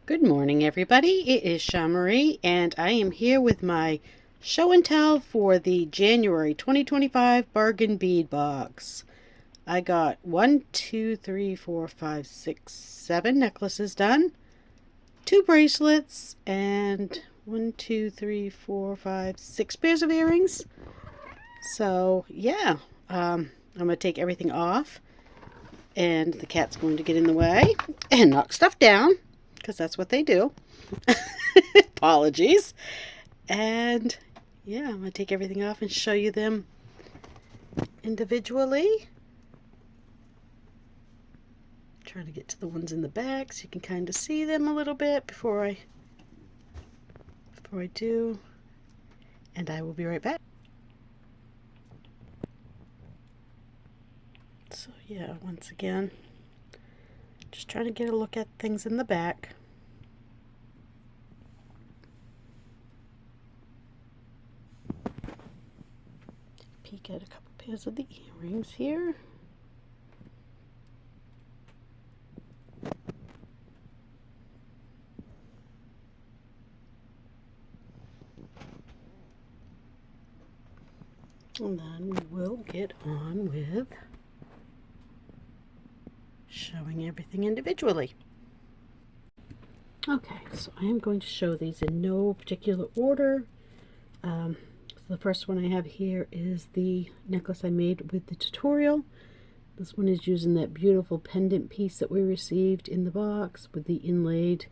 Good morning, everybody. It is Marie, and I am here with my show and tell for the January 2025 bargain bead box. I got 7 necklaces done, 2 bracelets, and 6 pairs of earrings. So, yeah, I'm going to take everything off, and the cat's going to get in the way and knock stuff down because that's what they do. Apologies. And yeah, I'm going to take everything off and show you them individually. Trying to get to the ones in the back so you can kind of see them a little bit before I do. And I will be right back. So yeah, once again, just trying to get a look at things in the back. Peek at a couple pairs of the earrings here. And then we will get on with showing everything individually. Okay, so I am going to show these in no particular order. So the first one I have here is the necklace I made with the tutorial. This one is using that beautiful pendant piece that we received in the box with the inlaid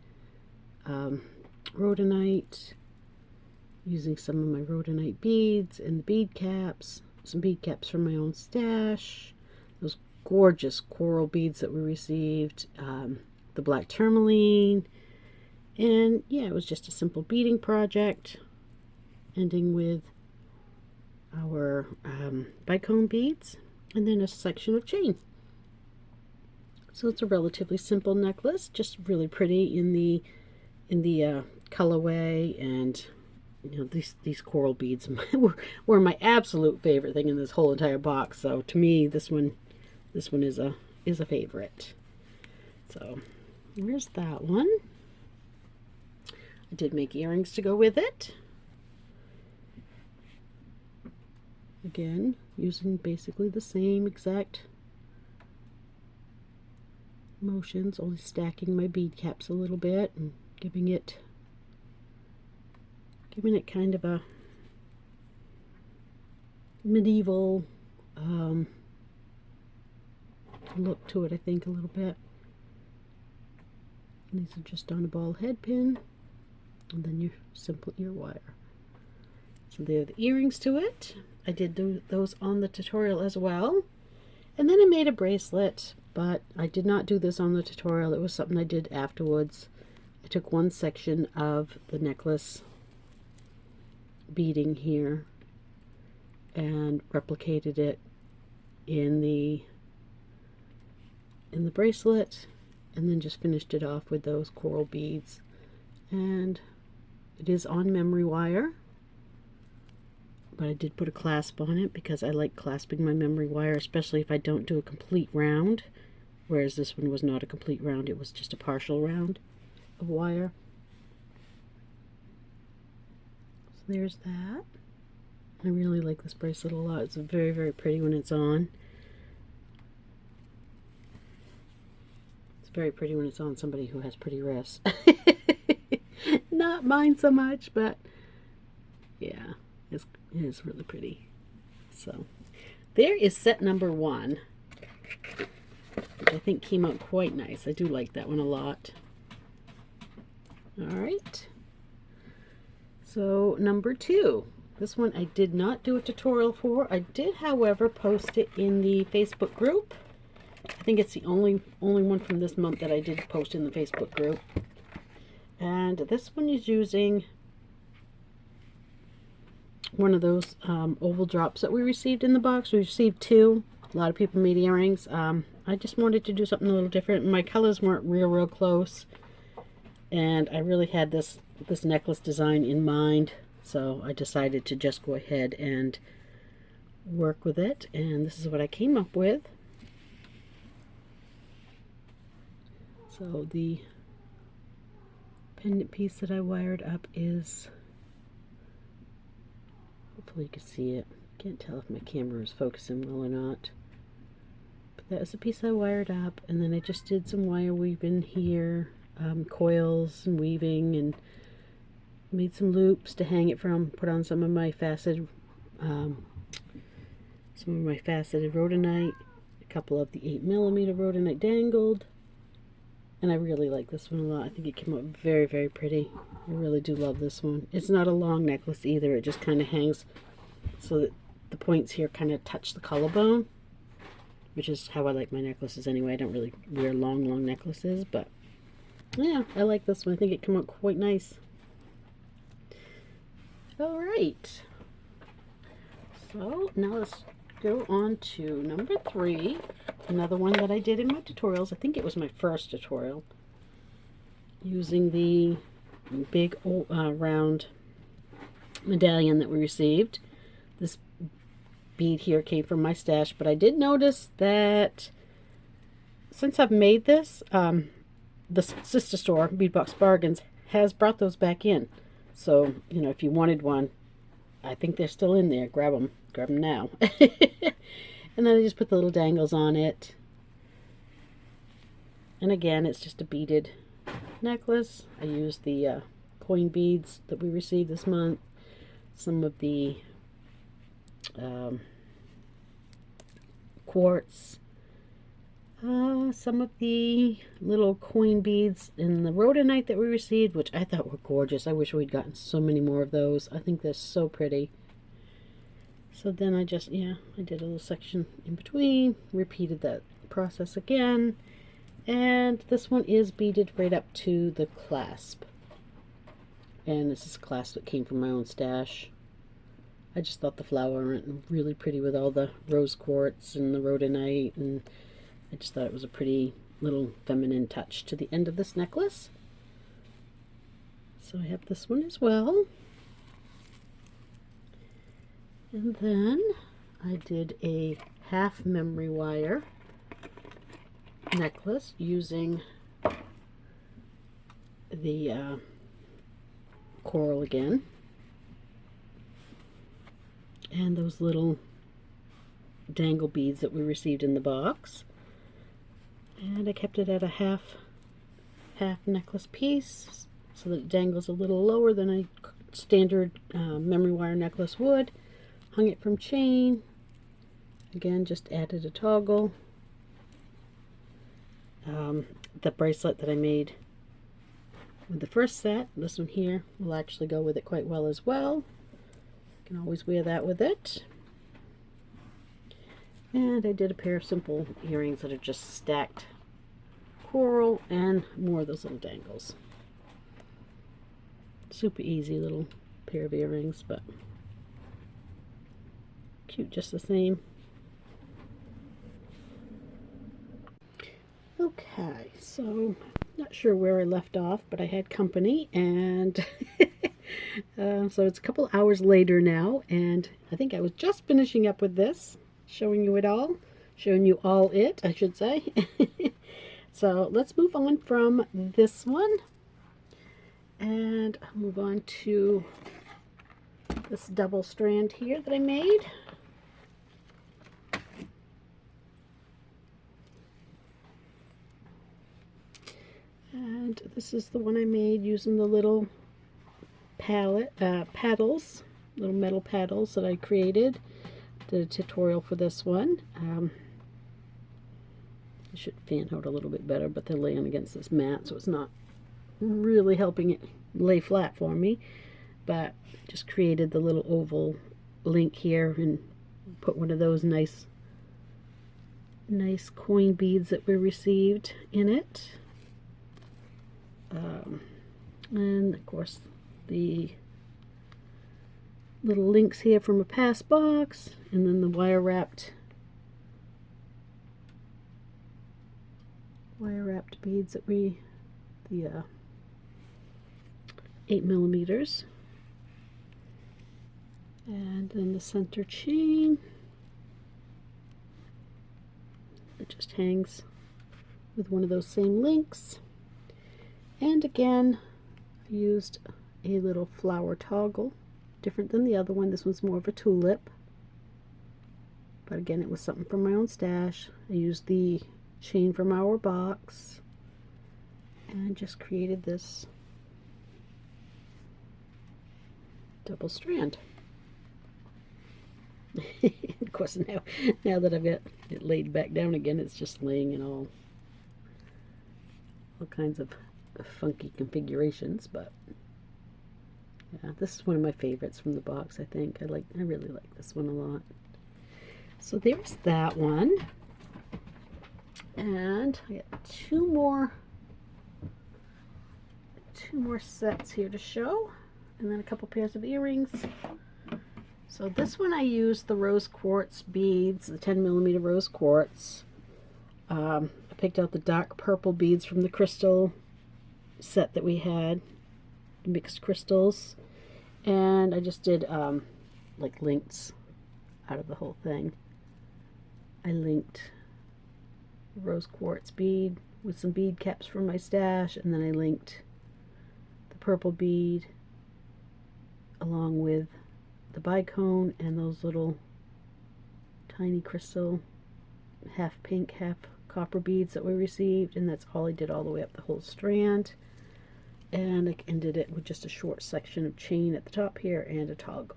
rhodonite, using some of my rhodonite beads and the bead caps, some bead caps from my own stash, those gorgeous coral beads that we received, the black tourmaline, and yeah, it was just a simple beading project, ending with our bicone beads and then a section of chain. So it's a relatively simple necklace, just really pretty in the colorway, and you know, these coral beads were my absolute favorite thing in this whole entire box. So to me, this one is a favorite. So here's that one. I did make earrings to go with it. Again, using basically the same exact motions, only stacking my bead caps a little bit and giving it kind of a medieval look to it, I think, a little bit. And these are just on a ball head pin, and then your simple ear wire. So there are the earrings to it. I did do those on the tutorial as well. And then I made a bracelet, but I did not do this on the tutorial. It was something I did afterwards. I took one section of the necklace beading here and replicated it in the bracelet, and then just finished it off with those coral beads. And it is on memory wire, but I did put a clasp on it because I like clasping my memory wire, especially if I don't do a complete round, whereas this one was not a complete round, it was just a partial round of wire. So there's that. I really like this bracelet a lot. It's very, very pretty when it's on. It's very pretty when it's on somebody who has pretty wrists. Not mine so much, but yeah, it is really pretty. So there is set number 1, which I think came out quite nice. I do like that one a lot. Alright, so number 2. This one I did not do a tutorial for. I did, however, post it in the Facebook group. I think it's the only one from this month that I did post in the Facebook group. And this one is using one of those oval drops that we received in the box. We received 2. A lot of people made earrings. I just wanted to do something a little different. My colors weren't real close, and I really had this necklace design in mind, so I decided to just go ahead and work with it, and this is what I came up with. So the pendant piece that I wired up is, hopefully you can see it. Can't tell if my camera is focusing well or not. But that was the piece I wired up, and then I just did some wire weaving here, coils and weaving, and made some loops to hang it from, put on some of my faceted rhodonite, a couple of the 8mm rhodonite dangled, and I really like this one a lot. I think it came out very, very pretty. I really do love this one. It's not a long necklace either. It just kind of hangs so that the points here kind of touch the collarbone, which is how I like my necklaces anyway. I don't really wear long necklaces, but yeah, I like this one. I think it came out quite nice. All right, so now let's go on to number 3, another one that I did in my tutorials. I think it was my first tutorial, using the big round medallion that we received. This bead here came from my stash, but I did notice that since I've made this, the sister store, Beadbox Bargains, has brought those back in. So, you know, if you wanted one, I think they're still in there. Grab them now. And then I just put the little dangles on it. And again, it's just a beaded necklace. I used the coin beads that we received this month, some of the quartz, some of the little coin beads in the rhodonite that we received, which I thought were gorgeous. I wish we'd gotten so many more of those. I think they're so pretty. So then I just, I did a little section in between, repeated that process again, and this one is beaded right up to the clasp. And this is a clasp that came from my own stash. I just thought the flower went really pretty with all the rose quartz and the rhodonite, and I just thought it was a pretty little feminine touch to the end of this necklace. So I have this one as well. And then I did a half memory wire necklace using the coral again. And those little dangle beads that we received in the box. And I kept it at a half necklace piece so that it dangles a little lower than a standard memory wire necklace would. Hung it from chain. Again, just added a toggle. The bracelet that I made with the first set, this one here, will actually go with it quite well as well. You can always wear that with it. And I did a pair of simple earrings that are just stacked coral and more of those little dangles. Super easy little pair of earrings, but cute just the same. Okay, so not sure where I left off, but I had company, and so it's a couple hours later now, and I think I was just finishing up with this, showing you all it, I should say. So let's move on from this one, and I'll move on to this double strand here that I made. And this is the one I made using the little paddles, little metal paddles that I created. Did a tutorial for this one. I should fan out a little bit better, but they're laying against this mat, so it's not really helping it lay flat for me. But just created the little oval link here and put one of those nice coin beads that we received in it. And of course the little links here from a pass box, and then the wire wrapped beads that the 8mm, and then the center chain. It just hangs with one of those same links. And again, I used a little flower toggle, different than the other one. This one's more of a tulip. But again, it was something from my own stash. I used the chain from our box and just created this double strand. Of course, now that I've got it laid back down again, it's just laying in all kinds of funky configurations. But yeah, this is one of my favorites from the box. I think I really like this one a lot. So there's that one, and I got two more sets here to show, and then a couple pairs of earrings. So this one I used the rose quartz beads, the 10mm rose quartz. I picked out the dark purple beads from the crystal set that we had, mixed crystals, and I just did like links out of the whole thing. I linked the rose quartz bead with some bead caps from my stash, and then I linked the purple bead along with the bicone and those little tiny crystal half pink half copper beads that we received, and that's all I did all the way up the whole strand. And I ended it with just a short section of chain at the top here and a toggle.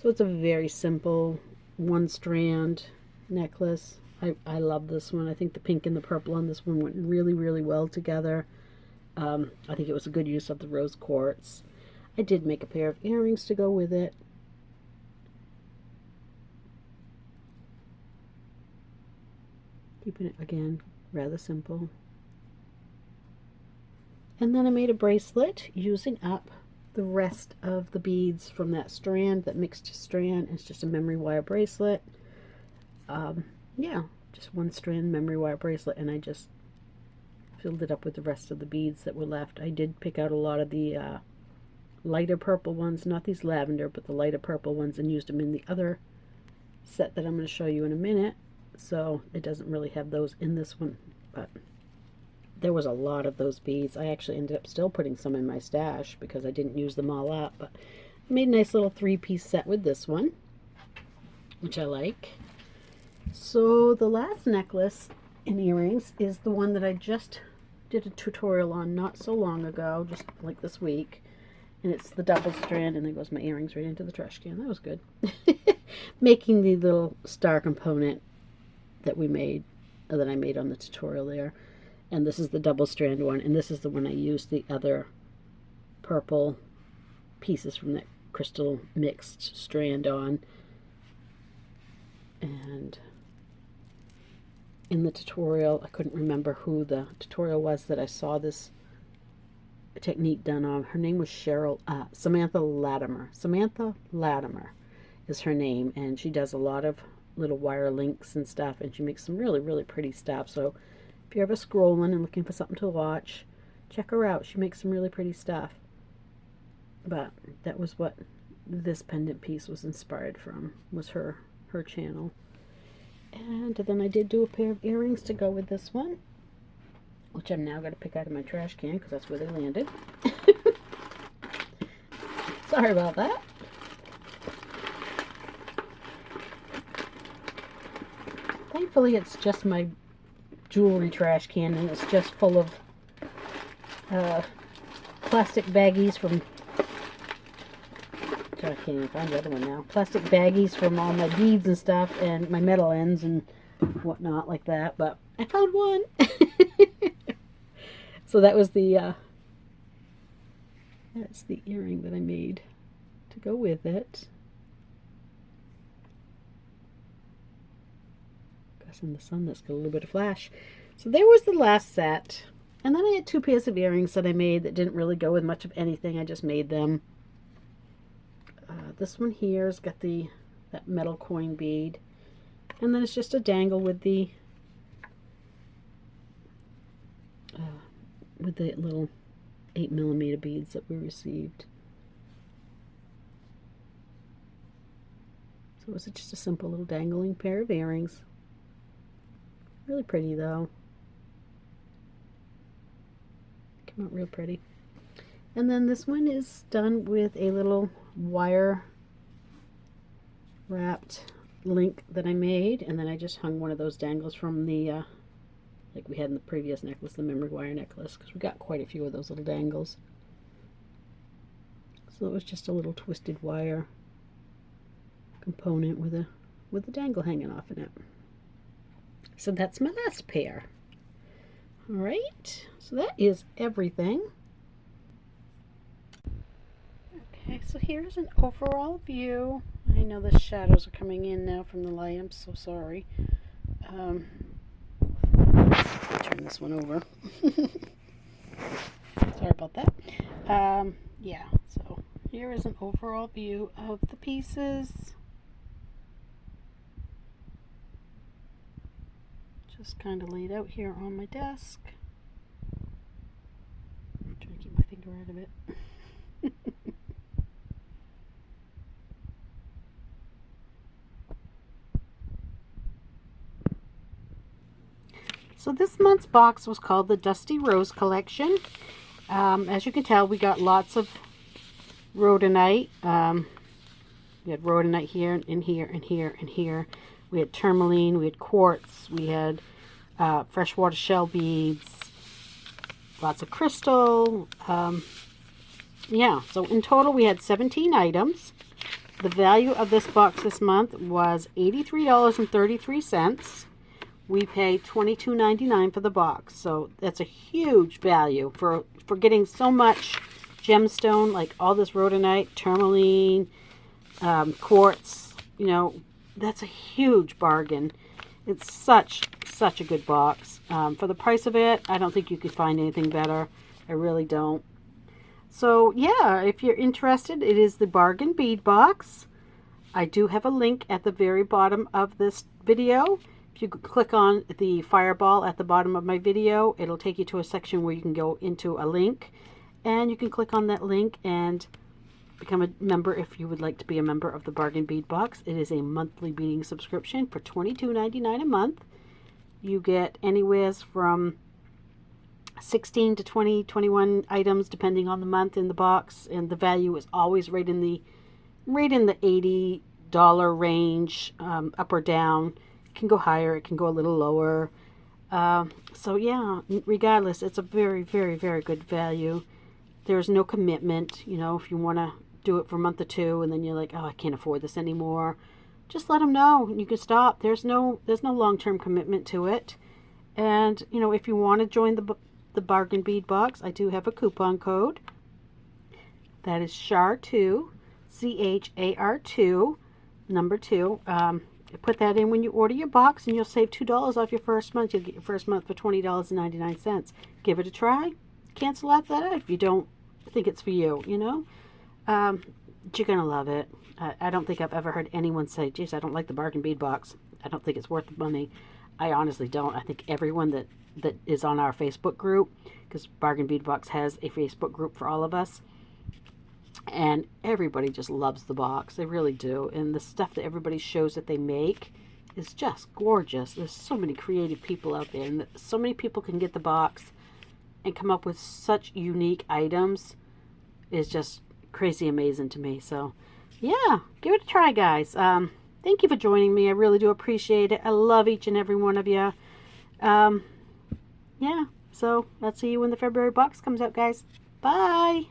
So it's a very simple one strand necklace. I love this one. I think the pink and the purple on this one went really, really well together. I think it was a good use of the rose quartz. I did make a pair of earrings to go with it. Keeping it, again, rather simple. And then I made a bracelet using up the rest of the beads from that strand, that mixed strand. It's just a memory wire bracelet. Yeah, just one strand memory wire bracelet, and I just filled it up with the rest of the beads that were left. I did pick out a lot of the lighter purple ones, not these lavender, but the lighter purple ones, and used them in the other set that I'm going to show you in a minute. So it doesn't really have those in this one, but there was a lot of those beads. I actually ended up still putting some in my stash because I didn't use them all up, but I made a nice little 3-piece set with this one, which I like. So the last necklace and earrings is the one that I just did a tutorial on not so long ago, just like this week, and it's the double strand, and there goes my earrings right into the trash can. That was good. Making the little star component that we made, that I made on the tutorial there. And this is the double strand one, and this is the one I used the other purple pieces from that crystal mixed strand on. And in the tutorial, I couldn't remember who the tutorial was that I saw this technique done on. Her name was Samantha Latimer. Samantha Latimer is her name, and she does a lot of little wire links and stuff, and she makes some really, really pretty stuff. So if you're ever scrolling and looking for something to watch, check her out. She makes some really pretty stuff. But that was what this pendant piece was inspired from, was her channel. And then I did do a pair of earrings to go with this one, which I'm now going to pick out of my trash can because that's where they landed. Sorry about that. Thankfully, it's just my jewelry trash can, and it's just full of plastic baggies from, I can't even find the other one now, plastic baggies from all my beads and stuff, and my metal ends and whatnot like that, but I found one. So that was that's the earring that I made to go with it. Guess in the sun that's got a little bit of flash. So there was the last set. And then I had 2 pairs of earrings that I made that didn't really go with much of anything. I just made them. This one here has got that metal coin bead. And then it's just a dangle with the little 8mm beads that we received. So it was just a simple little dangling pair of earrings. Really pretty though. Came out real pretty. And then this one is done with a little wire wrapped link that I made, and then I just hung one of those dangles from the like we had in the previous necklace, the memory wire necklace, because we got quite a few of those little dangles. So it was just a little twisted wire component with a dangle hanging off in it. So that's my last pair. All right, so that is everything. Okay, so here's an overall view. I know the shadows are coming in now from the light. I'm so sorry. I'll turn this one over. Sorry about that. Yeah, so here is an overall view of the pieces. Just kind of laid out here on my desk. I'm trying to keep my finger out of it. So this month's box was called the Dusty Rose Collection. As you can tell, we got lots of rhodonite. We had rhodonite here and here and here and here. We had tourmaline, we had quartz, we had freshwater shell beads, lots of crystal. Yeah, so in total we had 17 items. The value of this box this month was $83.33. We paid $22.99 for the box, so that's a huge value for getting so much gemstone, like all this rhodonite, tourmaline, quartz. You know, that's a huge bargain. It's such a good box. For the price of it, I don't think you could find anything better. I really don't. So yeah, if you're interested, it is the bargain bead box. I do have a link at the very bottom of this video. If you click on the fireball at the bottom of my video, it'll take you to a section where you can go into a link, and you can click on that link and become a member if you would like to be a member of the Bargain Bead Box. It is a monthly beading subscription for $22.99 a month. You get anywhere from 16 to 20, 21 items depending on the month in the box, and the value is always right in the $80 range, up or down. It can go higher, it can go a little lower. So yeah, regardless, it's a very, very, very good value. There's no commitment. You know, if you want to do it for a month or two and then you're like, oh, I can't afford this anymore, just let them know. You can stop. There's no long-term commitment to it. And you know, if you want to join the Bargain Bead Box, I do have a coupon code. That is CHAR2, CHAR2, number 2. Put that in when you order your box, and you'll save $2 off your first month. You'll get your first month for $20.99. Give it a try. Cancel out that if you don't think it's for you, you know. You're going to love it. I don't think I've ever heard anyone say, geez, I don't like the Bargain Bead Box. I don't think it's worth the money. I honestly don't. I think everyone that is on our Facebook group, because Bargain Bead Box has a Facebook group for all of us, and everybody just loves the box. They really do. And the stuff that everybody shows that they make is just gorgeous. There's so many creative people out there, and so many people can get the box and come up with such unique items. Is just crazy amazing to me. So yeah, give it a try, guys. Thank you for joining me. I really do appreciate it. I love each and every one of you. Yeah, so I'll see you when the February box comes out, guys. Bye.